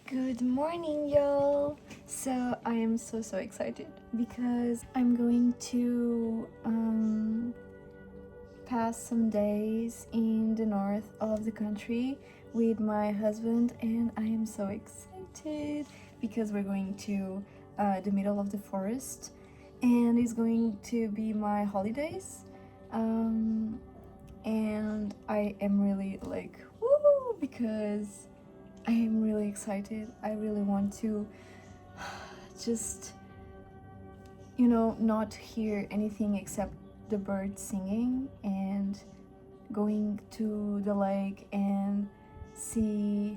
Good morning, y'all. So I am so excited because I'm going to pass some days in the north of the country with my husband, and I am so excited because we're going to the middle of the forest, and it's going to be my holidays. And I am really like woo because I am really excited. I really want to just, not hear anything except the birds singing and going to the lake and see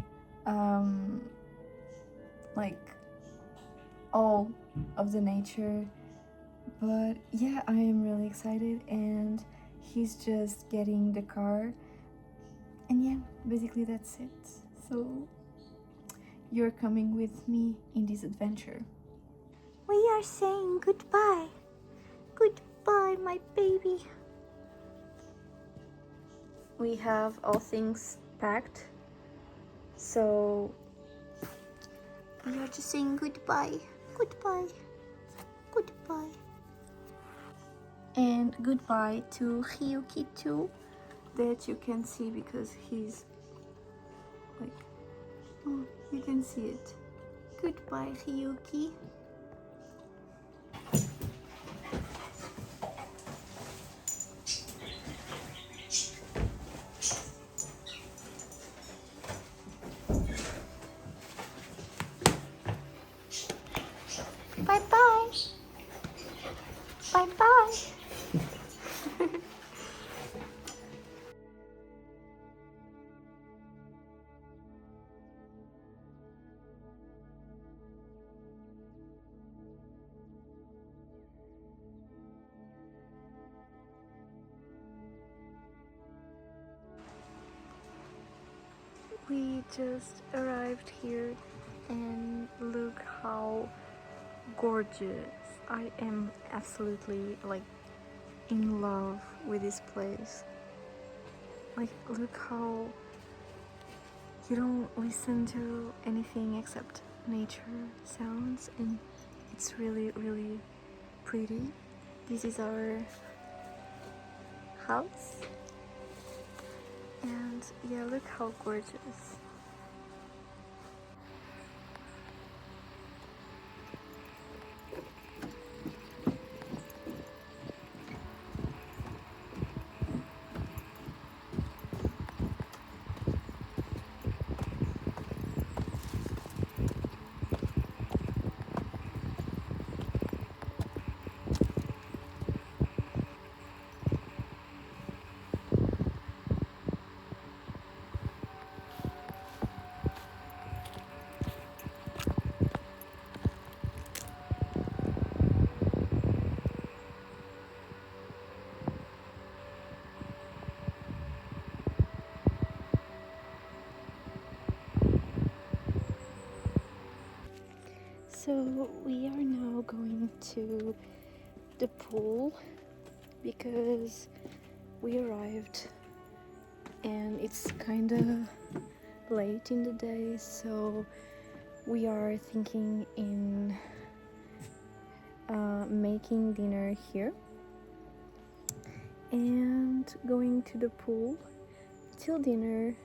like all of the nature. But yeah, I am really excited, and he's just getting the car, and yeah, basically that's it. So you're coming with me in this adventure. We are saying goodbye. Goodbye, my baby. We have all things packed, so We are just saying goodbye. Goodbye. Goodbye. and goodbye to Ryuki too, that you can see because he's like, oh, you can see it. Goodbye, Ryuki. Bye bye. Bye bye. We just arrived here, and look how gorgeous. I am absolutely like in love with this place. Like, look how you don't listen to anything except nature sounds, and it's really pretty. This is our house, and yeah, look how gorgeous. So we are now going to the pool because we arrived and it's kind of late in the day, so we are thinking in making dinner here and going to the pool till dinner,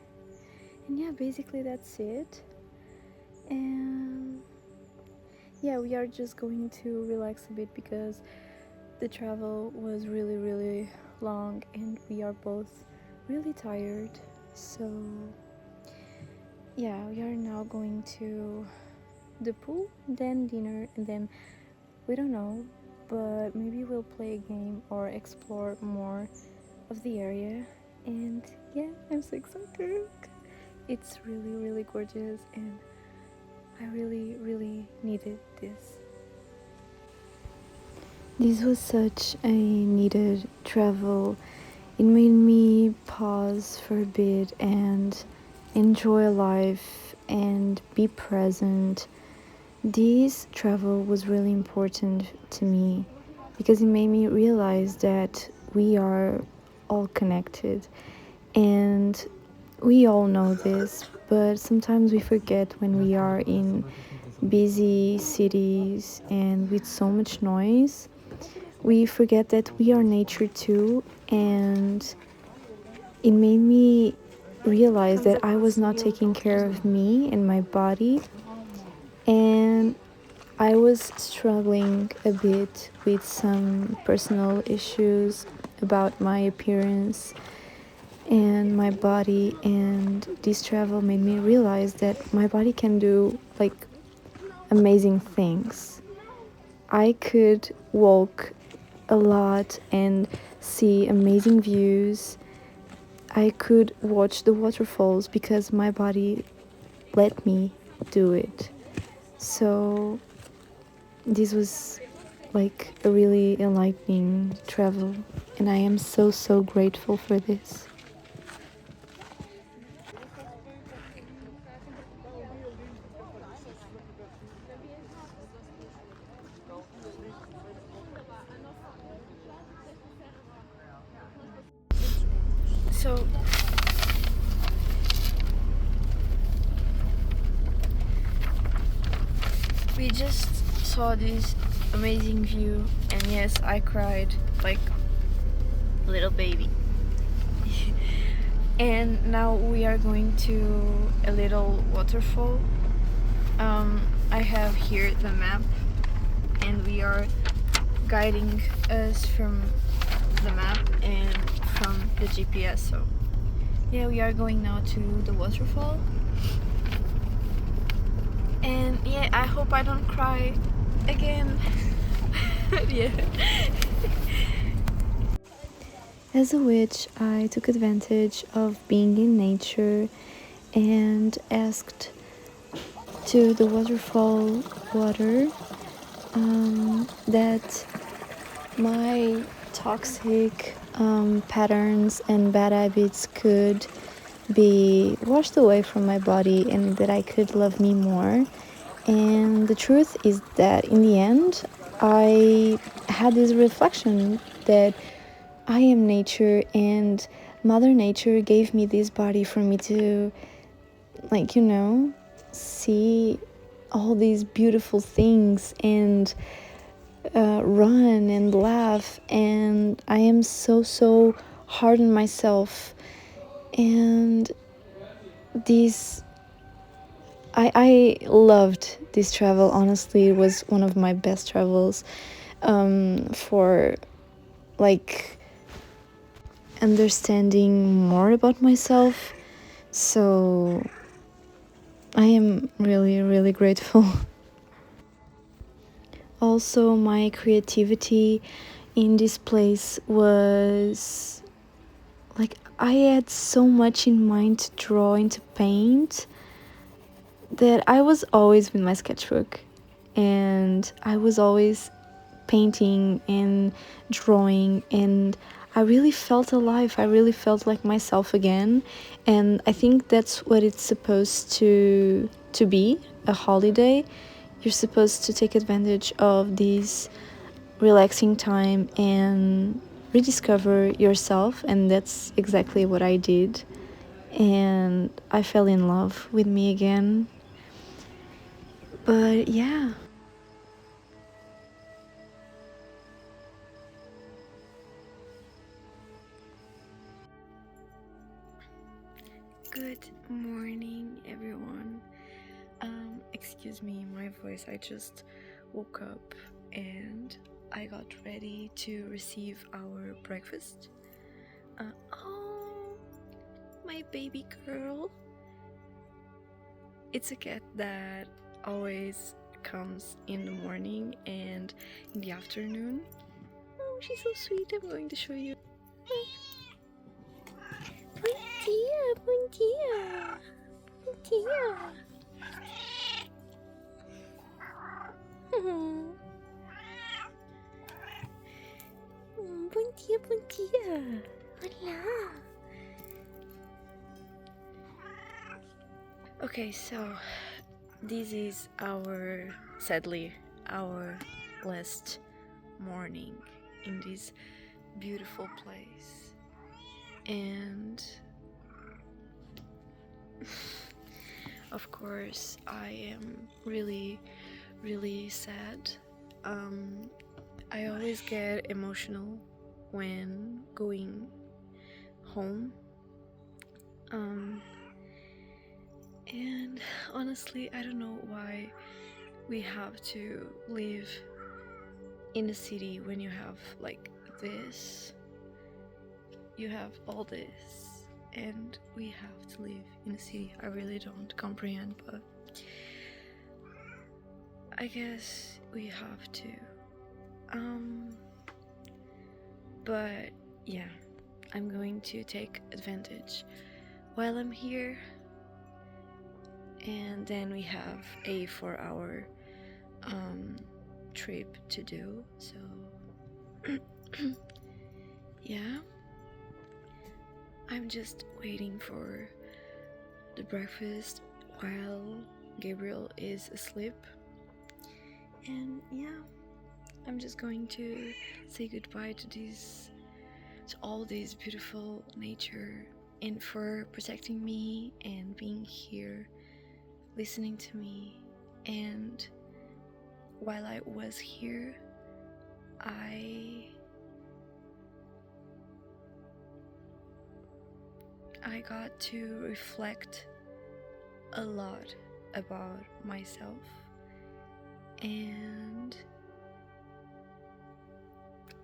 and yeah, basically that's it. And yeah, we are just going to relax a bit because the travel was really long and we are both really tired. So yeah, we are now going to the pool, then dinner, and then we don't know, but maybe we'll play a game or explore more of the area. And yeah, I'm so excited. It's really gorgeous, and I really needed this. This was such a needed travel. It made me pause for a bit and enjoy life and be present. This travel was really important to me because it made me realize that we are all connected, and we all know this, but sometimes we forget when we are in busy cities and with so much noise. We forget that we are nature too, and it made me realize that I was not taking care of me and my body, and I was struggling a bit with some personal issues about my appearance and my body, and this travel made me realize that my body can do like amazing things. I could walk a lot and see amazing views. I could watch the waterfalls because my body let me do it. So this was like a really enlightening travel, and I am so, so grateful for this. So we just saw this amazing view, and yes, I cried like a little baby. And now we are going to a little waterfall. I have here the map, and we are guiding us from the map and from the GPS. So yeah, we are going now to the waterfall. And yeah, I hope I don't cry again. Yeah. As a witch, I took advantage of being in nature and asked to the waterfall water that my toxic patterns and bad habits could be washed away from my body and that I could love me more. And the truth is that in the end, I had this reflection that I am nature, and Mother Nature gave me this body for me to, like, see all these beautiful things and run and laugh. And I am so, so hard on myself. And this I loved this travel. Honestly, it was one of my best travels for like understanding more about myself. So I am really, really grateful. Also, my creativity in this place was like I had so much in mind to draw and to paint that I was always with my sketchbook, and I was always painting and drawing, and I really felt alive. I really felt like myself again, and I think that's what it's supposed to be, a holiday. You're supposed to take advantage of this relaxing time and rediscover yourself, and that's exactly what I did. And I fell in love with me again. But yeah. Good morning, everyone. Excuse me, my voice. I just woke up and I got ready to receive our breakfast. Oh, my baby girl. It's a cat that always comes in the morning and in the afternoon. Oh, she's so sweet. I'm going to show you. Bom dia, bom dia, bom dia. Bom dia, bom dia. Olá. Okay, so this is sadly, our last morning in this beautiful place. And of course, I am really, really sad. I always get emotional when going home. And honestly, I don't know why we have to live in a city when you have like this. You have all this, and we have to live in a city. I really don't comprehend, but I guess we have to. But yeah, I'm going to take advantage while I'm here, and then we have a 4-hour trip to do, so yeah, I'm just waiting for the breakfast while Gabriel is asleep, and yeah, I'm just going to say goodbye to all this beautiful nature, and for protecting me and being here, listening to me. And while I was here, I got to reflect a lot about myself, and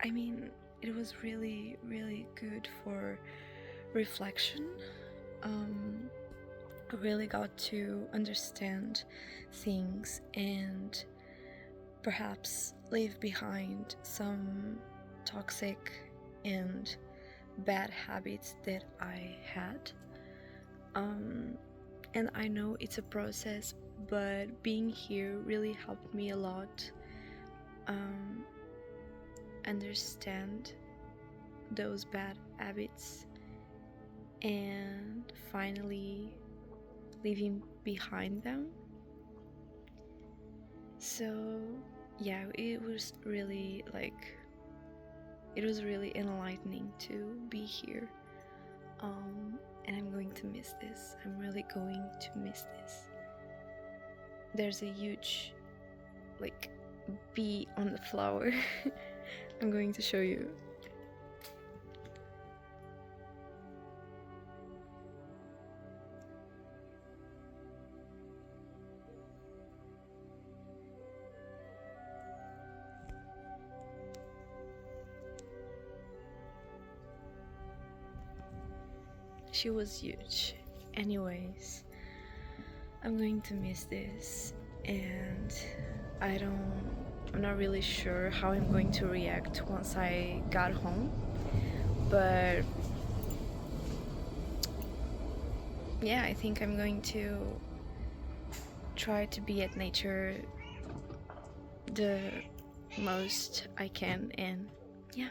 I mean, it was really, really good for reflection. I really got to understand things and perhaps leave behind some toxic and bad habits that I had. And I know it's a process, but being here really helped me a lot understand those bad habits and finally leaving behind them. So yeah, it was really enlightening to be here. And I'm going to miss this. I'm really going to miss this. There's a huge bee on the flower. I'm going to show you. She was huge. Anyways, I'm going to miss this, and I'm not really sure how I'm going to react once I got home, but yeah, I think I'm going to try to be at nature the most I can, and yeah.